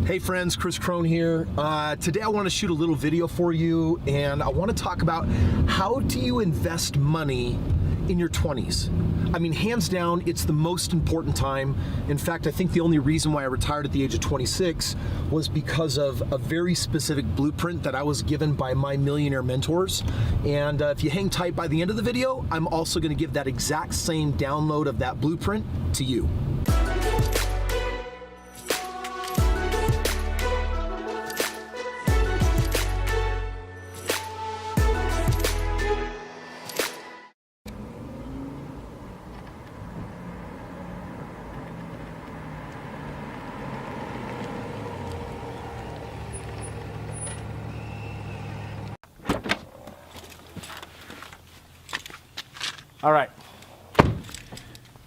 Hey friends, Krohn here. Today I want to shoot a little video for you, and I want to talk about how do you invest money in your 20s. I mean, hands down, it's the most important time. In fact, I think the only reason why I retired at the age of 26 was because of a very specific blueprint that I was given by my millionaire mentors. And if you hang tight by the end of the video, I'm also going to give that exact same download of that blueprint to you. All right,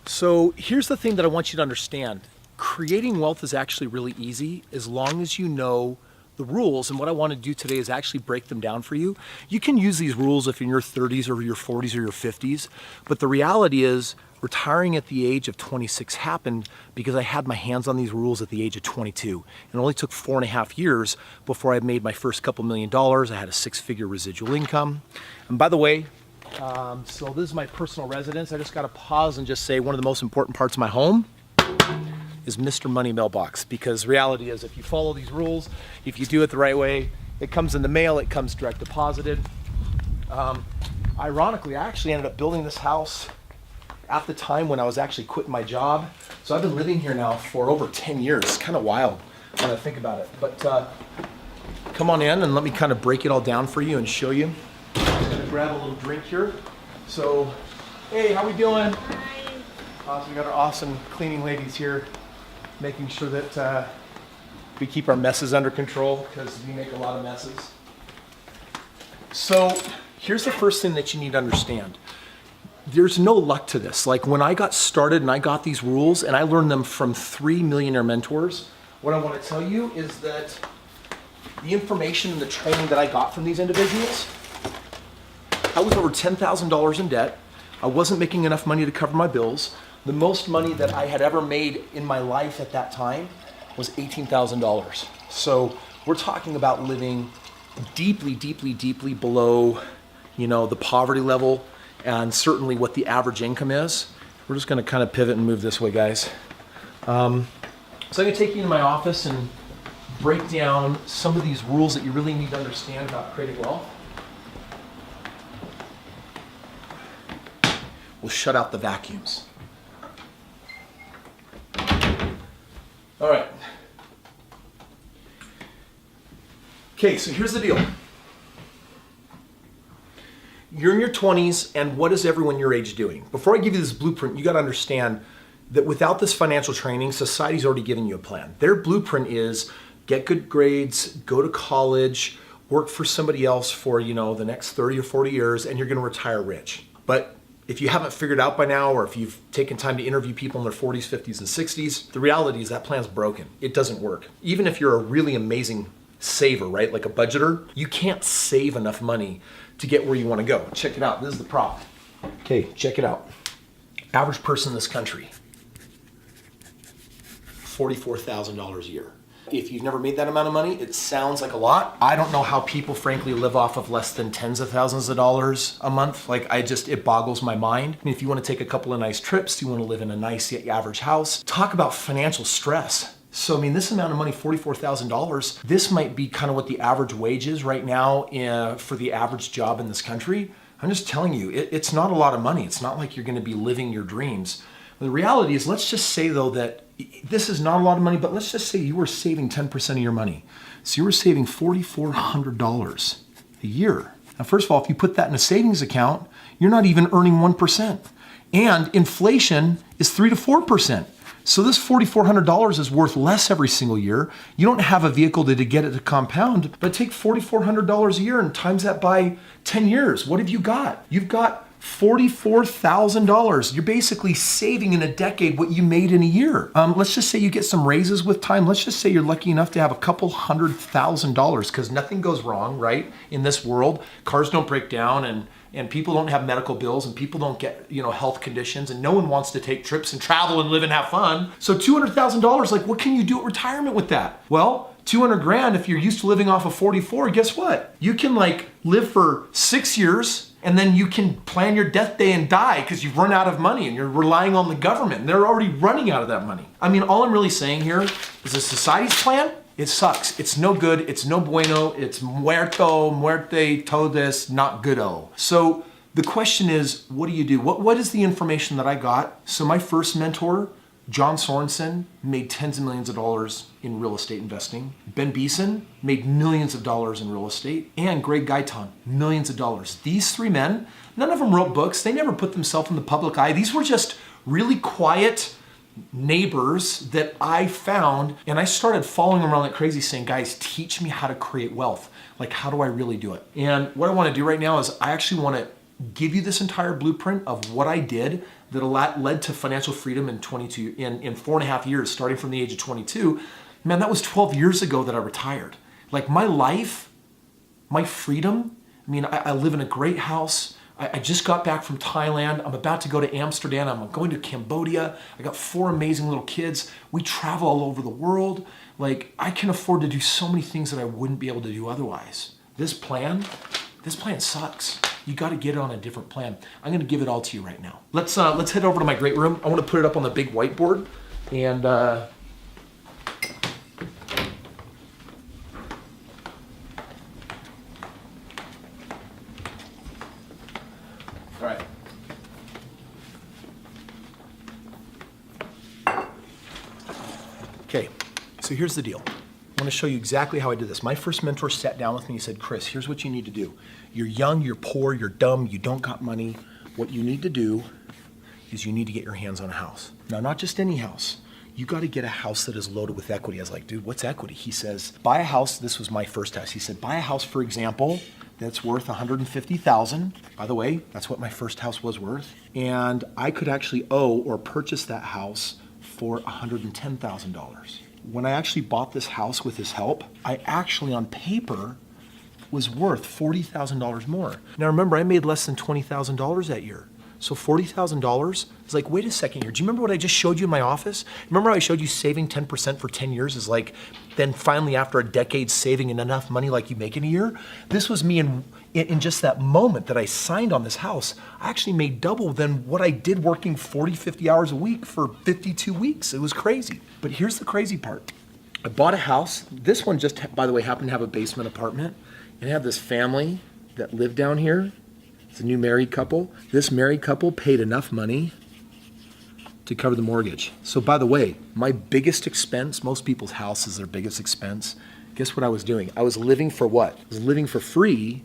so here's the thing that I want you to understand. Creating wealth is actually really easy as long as you know the rules, and what I want to do today is actually break them down for you. You can use these rules if you're in your 30s or your 40s or your 50s, but the reality is retiring at the age of 26 happened because I had my hands on these rules at the age of 22. It only took 4.5 years before I made my first couple $1 million. I had a 6-figure residual income. And by the way, so this is my personal residence. I just got to pause and just say one of the most important parts of my home is Mr. Money Mailbox, because reality is if you follow these rules, if you do it the right way, it comes in the mail, it comes direct deposited. Ironically, I actually ended up building this house at the time when I was actually quitting my job. So I've been living here now for over 10 years. It's kind of wild when I think about it. But come on in and let me kind of break it all down for you and show you. I'm gonna grab a little drink here. So, hey, how we doing? Hi. Awesome, we got our awesome cleaning ladies here, making sure that we keep our messes under control because we make a lot of messes. So, here's the first thing that you need to understand. There's no luck to this. Like when I got started and I got these rules and I learned them from 3 millionaire mentors, what I want to tell you is that the information and the training that I got from these individuals, I was over $10,000 in debt. I wasn't making enough money to cover my bills. The most money that I had ever made in my life at that time was $18,000. So we're talking about living deeply, deeply, deeply below, the poverty level and certainly what the average income is. We're just gonna kind of pivot and move this way, guys. So I'm gonna take you into my office and break down some of these rules that you really need to understand about creating wealth. We'll shut out the vacuums. All right. Okay, so here's the deal. You're in your 20s, and what is everyone your age doing? Before I give you this blueprint, you got to understand that without this financial training, society's already given you a plan. Their blueprint is get good grades, go to college, work for somebody else for, the next 30 or 40 years, and you're going to retire rich. But if you haven't figured out by now, or if you've taken time to interview people in their 40s, 50s, and 60s, the reality is that plan's broken. It doesn't work. Even if you're a really amazing saver, right? Like a budgeter, you can't save enough money to get where you want to go. Check it out. This is the prop. Okay, check it out. Average person in this country, $44,000 a year. If you've never made that amount of money, it sounds like a lot. I don't know how people frankly live off of less than tens of thousands of dollars a month. It boggles my mind. I mean, if you want to take a couple of nice trips, you want to live in a nice average house, talk about financial stress. So, I mean, this amount of money, $44,000, this might be kind of what the average wage is right now for the average job in this country. I'm just telling you, it's not a lot of money. It's not like you're going to be living your dreams. The reality is, let's just say though that this is not a lot of money, but let's just say you were saving 10% of your money. So you were saving $4,400 a year. Now, first of all, if you put that in a savings account, you're not even earning 1%. And inflation is 3 to 4%. So this $4,400 is worth less every single year. You don't have a vehicle to get it to compound, but take $4,400 a year and times that by 10 years. What have you got? You've got $44,000. You're basically saving in a decade what you made in a year. Let's just say you get some raises with time. Let's just say you're lucky enough to have a couple $100,000, because nothing goes wrong, right? In this world, cars don't break down and people don't have medical bills and people don't get, health conditions, and no one wants to take trips and travel and live and have fun. So $200,000, like what can you do at retirement with that? Well, 200 grand, if you're used to living off of 44, guess what? You can like live for 6 years and then you can plan your death day and die because you've run out of money and you're relying on the government. They're already running out of that money. I mean, all I'm really saying here is a society's plan, it sucks. It's no good, it's no bueno, it's muerte, todes, not good-o. So the question is, what do you do? What is the information that I got? So my first mentor, John Sorensen, made tens of millions of dollars in real estate investing. Ben Beeson made millions of dollars in real estate. And Greg Gaitan, millions of dollars. These three men, none of them wrote books. They never put themselves in the public eye. These were just really quiet neighbors that I found, and I started following them around like crazy saying, guys, teach me how to create wealth. Like, how do I really do it? And what I want to do right now is I actually want to give you this entire blueprint of what I did that led to financial freedom in 4.5 years, starting from the age of 22. Man, that was 12 years ago that I retired. Like my life, my freedom, I mean, I live in a great house. I just got back from Thailand. I'm about to go to Amsterdam. I'm going to Cambodia. I got 4 amazing little kids. We travel all over the world. Like I can afford to do so many things that I wouldn't be able to do otherwise. This plan sucks. You got to get it on a different plan. I'm going to give it all to you right now. Let's head over to my great room. I want to put it up on the big whiteboard. And all right. Okay, so here's the deal. I want to show you exactly how I did this. My first mentor sat down with me and said, Kris, here's what you need to do. You're young, you're poor, you're dumb, you don't got money. What you need to do is you need to get your hands on a house. Now, not just any house. You got to get a house that is loaded with equity. I was like, dude, what's equity? He says, buy a house. This was my first house. He said, buy a house, for example, that's worth $150,000. By the way, that's what my first house was worth. And I could actually owe or purchase that house for $110,000. When I actually bought this house with his help, I actually on paper was worth $40,000 more. Now remember, I made less than $20,000 that year. So $40,000 is like, wait a second here. Do you remember what I just showed you in my office? Remember how I showed you saving 10% for 10 years is like, then finally after a decade saving enough money like you make in a year? This was me in just that moment that I signed on this house. I actually made double than what I did working 40, 50 hours a week for 52 weeks. It was crazy. But here's the crazy part. I bought a house. This one just, by the way, happened to have a basement apartment. And I had this family that lived down here. It's a new married couple. This married couple paid enough money to cover the mortgage. So by the way, my biggest expense, most people's house is their biggest expense. Guess what I was doing? I was living for what? I was living for free,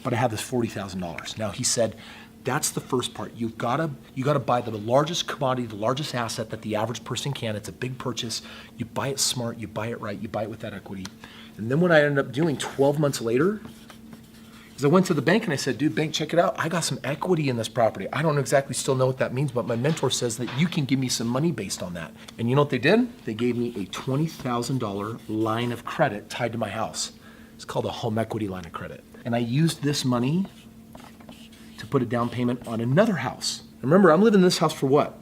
but I had this $40,000. Now he said, that's the first part. You gotta buy the largest commodity, the largest asset that the average person can. It's a big purchase. You buy it smart, you buy it right, you buy it with that equity. And then what I ended up doing 12 months later, I went to the bank and I said, dude, bank, check it out. I got some equity in this property. I don't exactly still know what that means, but my mentor says that you can give me some money based on that. And you know what they did? They gave me a $20,000 line of credit tied to my house. It's called a home equity line of credit. And I used this money to put a down payment on another house. Remember, I'm living in this house for what?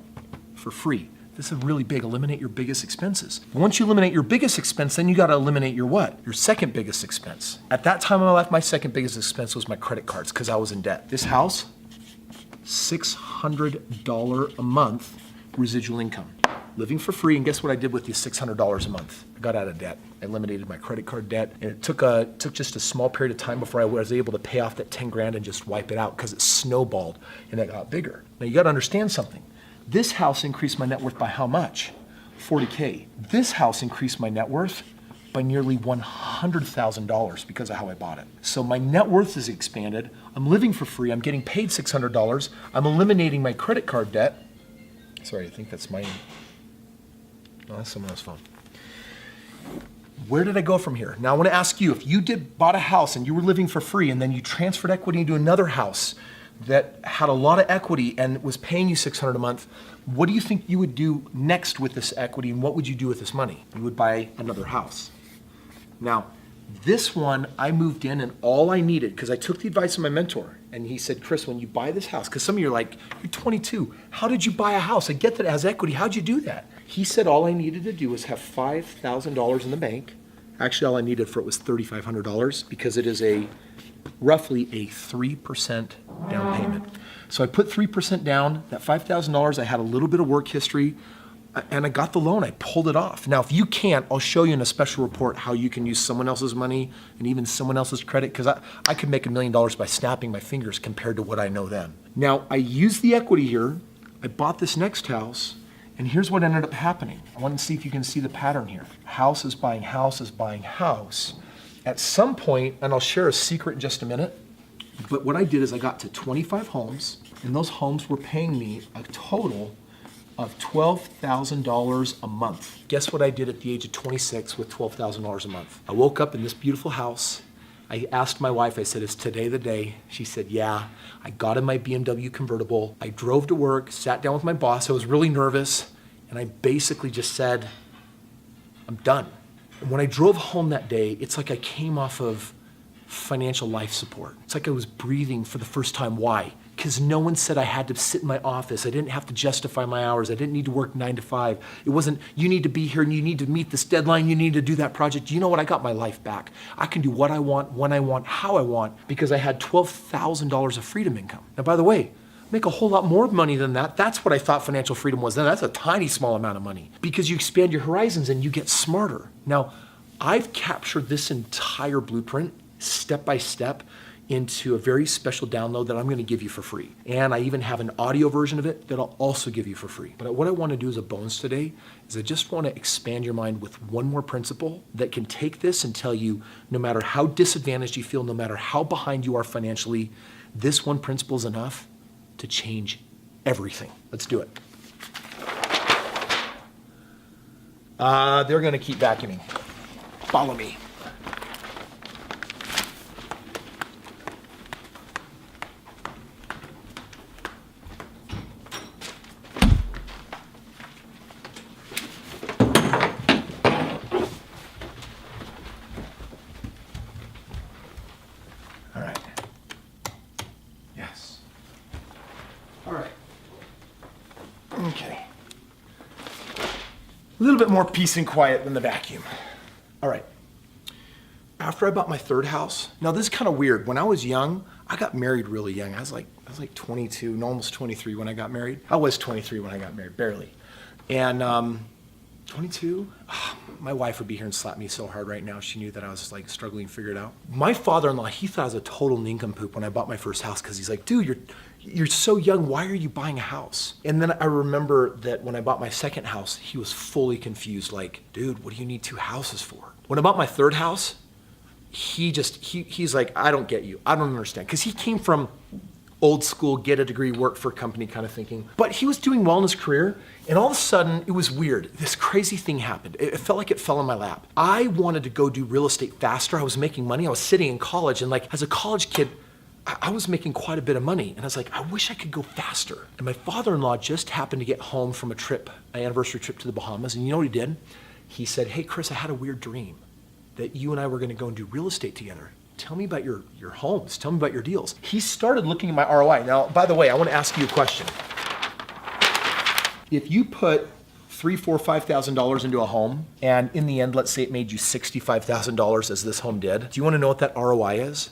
For free. This is really big. Eliminate your biggest expenses. Once you eliminate your biggest expense, then you got to eliminate your what? Your second biggest expense. At that time in my life, my second biggest expense was my credit cards because I was in debt. This house, $600 a month residual income. Living for free, and guess what I did with the $600 a month? I got out of debt. I eliminated my credit card debt, and it took just a small period of time before I was able to pay off that 10 grand and just wipe it out because it snowballed and it got bigger. Now you got to understand something. This house increased my net worth by how much? $40K. This house increased my net worth by nearly $100,000 because of how I bought it. So my net worth is expanded. I'm living for free. I'm getting paid $600. I'm eliminating my credit card debt. Sorry, I think that's mine. No, that's someone else's phone. Where did I go from here? Now I want to ask you, if you bought a house and you were living for free and then you transferred equity into another house that had a lot of equity and was paying you $600 a month, what do you think you would do next with this equity, and what would you do with this money? You would buy another house. Now, this one, I moved in and all I needed, because I took the advice of my mentor, and he said, Kris, when you buy this house, because some of you are like, you're 22, how did you buy a house? I get that it has equity, how'd you do that? He said all I needed to do was have $5,000 in the bank Actually, all I needed for it was $3,500 because it is roughly a 3% down payment. So I put 3% down. That $5,000, I had a little bit of work history, and I got the loan. I pulled it off. Now, if you can't, I'll show you in a special report how you can use someone else's money and even someone else's credit, because I could make $1 million by snapping my fingers compared to what I know then. Now, I used the equity here. I bought this next house, and here's what ended up happening. I want to see if you can see the pattern here. House is buying house is buying house. At some point, and I'll share a secret in just a minute, but what I did is I got to 25 homes, and those homes were paying me a total of $12,000 a month. Guess what I did at the age of 26 with $12,000 a month? I woke up in this beautiful house. I asked my wife, I said, is today the day? She said, yeah. I got in my BMW convertible. I drove to work, sat down with my boss. I was really nervous, and I basically just said, I'm done. And when I drove home that day, it's like I came off of financial life support. It's like I was breathing for the first time. Why? Because no one said I had to sit in my office. I didn't have to justify my hours. I didn't need to work 9 to 5. It wasn't, you need to be here and you need to meet this deadline. You need to do that project. You know what? I got my life back. I can do what I want, when I want, how I want, because I had $12,000 of freedom income. Now, by the way, make a whole lot more money than that. That's what I thought financial freedom was then. That's a tiny, small amount of money because you expand your horizons and you get smarter. Now, I've captured this entire blueprint step by step into a very special download that I'm going to give you for free. And I even have an audio version of it that I'll also give you for free. But what I want to do as a bonus today is I just want to expand your mind with one more principle that can take this and tell you, no matter how disadvantaged you feel, no matter how behind you are financially, this one principle is enough to change everything. Let's do it. They're going to keep vacuuming. Follow me. All right. Yes. All right. Okay. A little bit more peace and quiet than the vacuum. All right. After I bought my third house, now this is kind of weird. When I was young, I got married really young. I was like 22, almost 23 when I got married. I was 23 when I got married, barely. And 22, my wife would be here and slap me so hard right now. She knew that I was like struggling to figure it out. My father-in-law, he thought I was a total nincompoop when I bought my first house because he's like, dude, you're so young. Why are you buying a house? And then I remember that when I bought my second house, he was fully confused. Like, dude, what do you need 2 houses for? When I bought my third house, he's like, I don't get you. I don't understand. Because he came from old school, get a degree, work for a company kind of thinking. But he was doing well in his career. And all of a sudden, it was weird. This crazy thing happened. It felt like it fell in my lap. I wanted to go do real estate faster. I was making money. I was sitting in college. And like, as a college kid, I was making quite a bit of money. And I was like, I wish I could go faster. And my father-in-law just happened to get home from an anniversary trip to the Bahamas. And you know what he did? He said, hey, Kris, I had a weird dream that you and I were going to go and do real estate together. Tell me about your homes. Tell me about your deals. He started looking at my ROI. Now, by the way, I want to ask you a question. If you put $3,000, $4,000, $5,000 into a home, and in the end, let's say it made you $65,000 as this home did, do you want to know what that ROI is?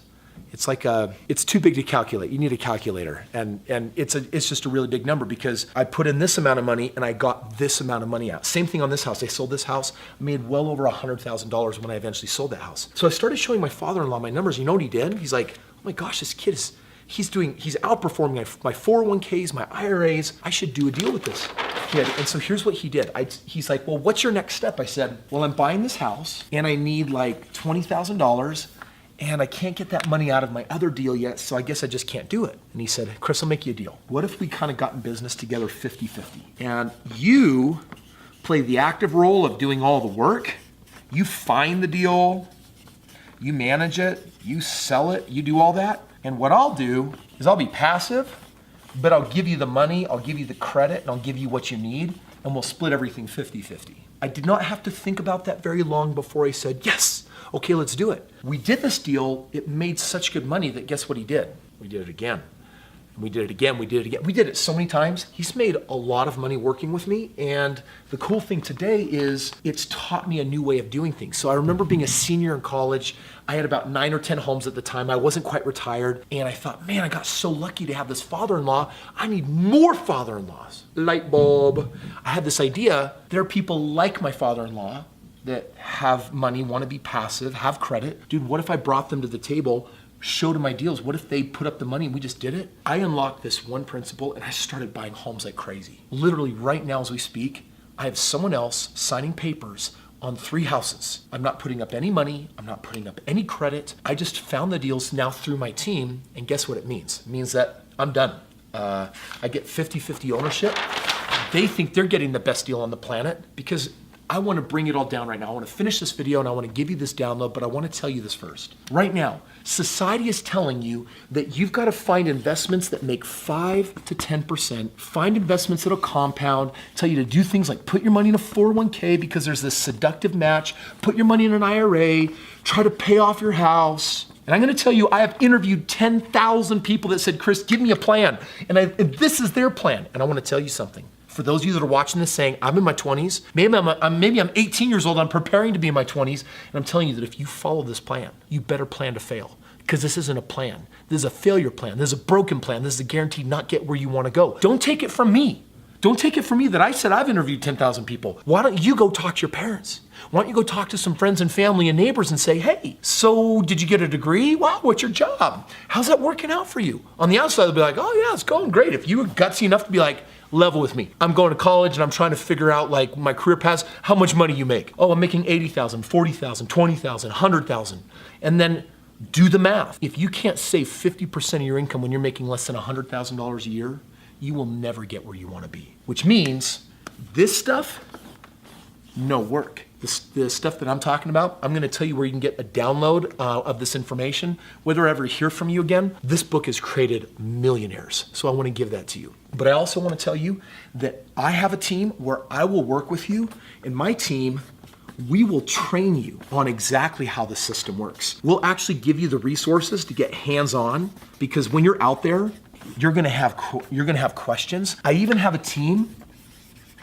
It's like it's too big to calculate. You need a calculator. And it's just a really big number because I put in this amount of money and I got this amount of money out. Same thing on this house. I sold this house, made well over $100,000 when I eventually sold that house. So I started showing my father-in-law my numbers. You know what he did? He's like, oh my gosh, this kid he's outperforming my 401ks, my IRAs. I should do a deal with this kid. And so here's what he did. He's like, well, what's your next step? I said, well, I'm buying this house and I need like $20,000. And I can't get that money out of my other deal yet, so I guess I just can't do it. And he said, Kris, I'll make you a deal. What if we kind of got in business together 50-50? And you play the active role of doing all the work. You find the deal, you manage it, you sell it, you do all that. And what I'll do is I'll be passive, but I'll give you the money, I'll give you the credit, and I'll give you what you need, and we'll split everything 50-50. I did not have to think about that very long before I said, yes. Okay, let's do it. We did this deal. It made such good money that guess what he did? We did it again. And we did it again, we did it again. We did it so many times. He's made a lot of money working with me. And the cool thing today is it's taught me a new way of doing things. So I remember being a senior in college. I had about 9 or 10 homes at the time. I wasn't quite retired. And I thought, man, I got so lucky to have this father-in-law. I need more father-in-laws. Light bulb. I had this idea. There are people like my father-in-law that have money, want to be passive, have credit. Dude, what if I brought them to the table, showed them my deals? What if they put up the money and we just did it? I unlocked this one principle and I started buying homes like crazy. Literally right now as we speak, I have someone else signing papers on 3 houses. I'm not putting up any money. I'm not putting up any credit. I just found the deals now through my team. And guess what it means? It means that I'm done. I get 50-50 ownership. They think they're getting the best deal on the planet because I want to bring it all down right now. I want to finish this video and I want to give you this download, but I want to tell you this first. Right now, society is telling you that you've got to find investments that make 5 to 10%, find investments that'll compound, tell you to do things like put your money in a 401k because there's this seductive match, put your money in an IRA, try to pay off your house. And I'm going to tell you, I have interviewed 10,000 people that said, Kris, give me a plan. And this is their plan. And I want to tell you something. For those of you that are watching this saying, I'm in my 20s, maybe I'm 18 years old, I'm preparing to be in my 20s, and I'm telling you that if you follow this plan, you better plan to fail. Because this isn't a plan. This is a failure plan. This is a broken plan. This is a guaranteed not get where you want to go. Don't take it from me. Don't take it from me that I said I've interviewed 10,000 people. Why don't you go talk to your parents? Why don't you go talk to some friends and family and neighbors and say, hey, so did you get a degree? Wow, what's your job? How's that working out for you? On the outside, they'll be like, oh yeah, it's going great. If you were gutsy enough to be like, level with me. I'm going to college and I'm trying to figure out like my career paths, how much money you make. Oh, I'm making 80,000, 40,000, 20,000, 100,000. And then do the math. If you can't save 50% of your income when you're making less than $100,000 a year, you will never get where you want to be. Which means this stuff, no work. The stuff that I'm talking about, I'm gonna tell you where you can get a download of this information. Whether I ever hear from you again, this book has created millionaires. So I wanna give that to you. But I also wanna tell you that I have a team where I will work with you, and my team, we will train you on exactly how the system works. We'll actually give you the resources to get hands-on, because when you're out there, you're gonna have questions. I even have a team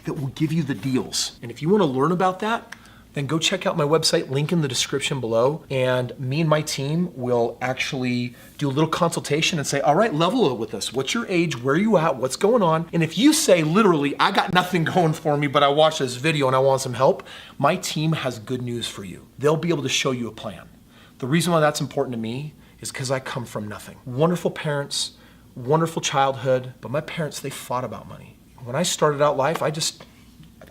that will give you the deals. And if you wanna learn about that, then go check out my website, link in the description below, and me and my team will actually do a little consultation and say, all right, level it with us. What's your age? Where are you at? What's going on? And if you say literally, I got nothing going for me, but I watched this video and I want some help, my team has good news for you. They'll be able to show you a plan. The reason why that's important to me is because I come from nothing. Wonderful parents, wonderful childhood, but my parents, they fought about money. When I started out life, I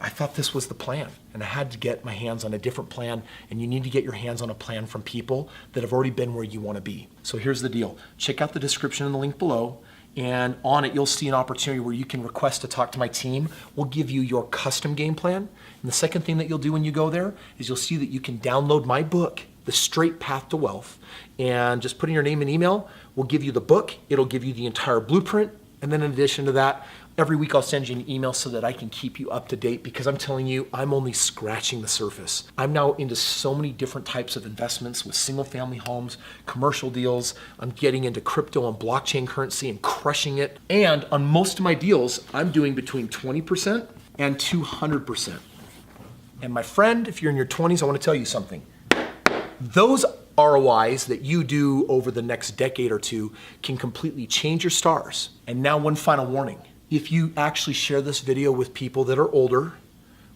thought this was the plan, and I had to get my hands on a different plan, and you need to get your hands on a plan from people that have already been where you want to be. So here's the deal. Check out the description and the link below, and on it you'll see an opportunity where you can request to talk to my team. We'll give you your custom game plan, and the second thing that you'll do when you go there is you'll see that you can download my book, The Straight Path to Wealth, and just put in your name and email. We'll give you the book. It'll give you the entire blueprint, and then in addition to that, every week I'll send you an email so that I can keep you up to date, because I'm telling you, I'm only scratching the surface. I'm now into so many different types of investments with single family homes, commercial deals. I'm getting into crypto and blockchain currency and crushing it. And on most of my deals, I'm doing between 20% and 200%. And my friend, if you're in your 20s, I want to tell you something. Those ROIs that you do over the next decade or two can completely change your stars. And now one final warning. If you actually share this video with people that are older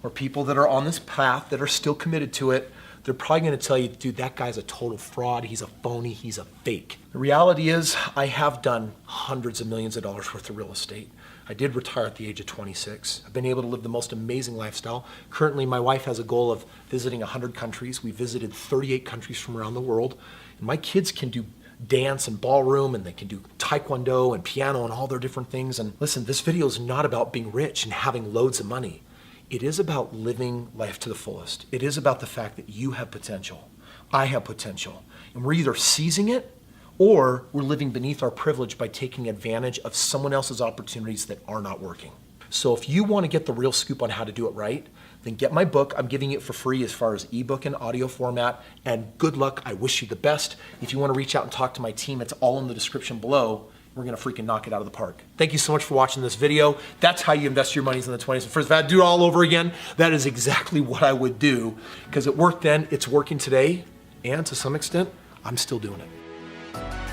or people that are on this path that are still committed to it, they're probably gonna tell you, dude, that guy's a total fraud, he's a phony, he's a fake. The reality is, I have done hundreds of millions of dollars worth of real estate. I did retire at the age of 26. I've been able to live the most amazing lifestyle. Currently, my wife has a goal of visiting 100 countries. We visited 38 countries from around the world. And my kids can do dance and ballroom, and they can do taekwondo and piano and all their different things. And listen, this video is not about being rich and having loads of money. It is about living life to the fullest. It is about the fact that you have potential. I have potential. And we're either seizing it or we're living beneath our privilege by taking advantage of someone else's opportunities that are not working. So if you want to get the real scoop on how to do it right, then get my book. I'm giving it for free as far as ebook and audio format, and good luck. I wish you the best. If you want to reach out and talk to my team, it's all in the description below, we're gonna freaking knock it out of the park. Thank you so much for watching this video. That's how you invest your monies in the 20s. And first, if I had to do it all over again, that is exactly what I would do, because it worked then, it's working today, and to some extent, I'm still doing it.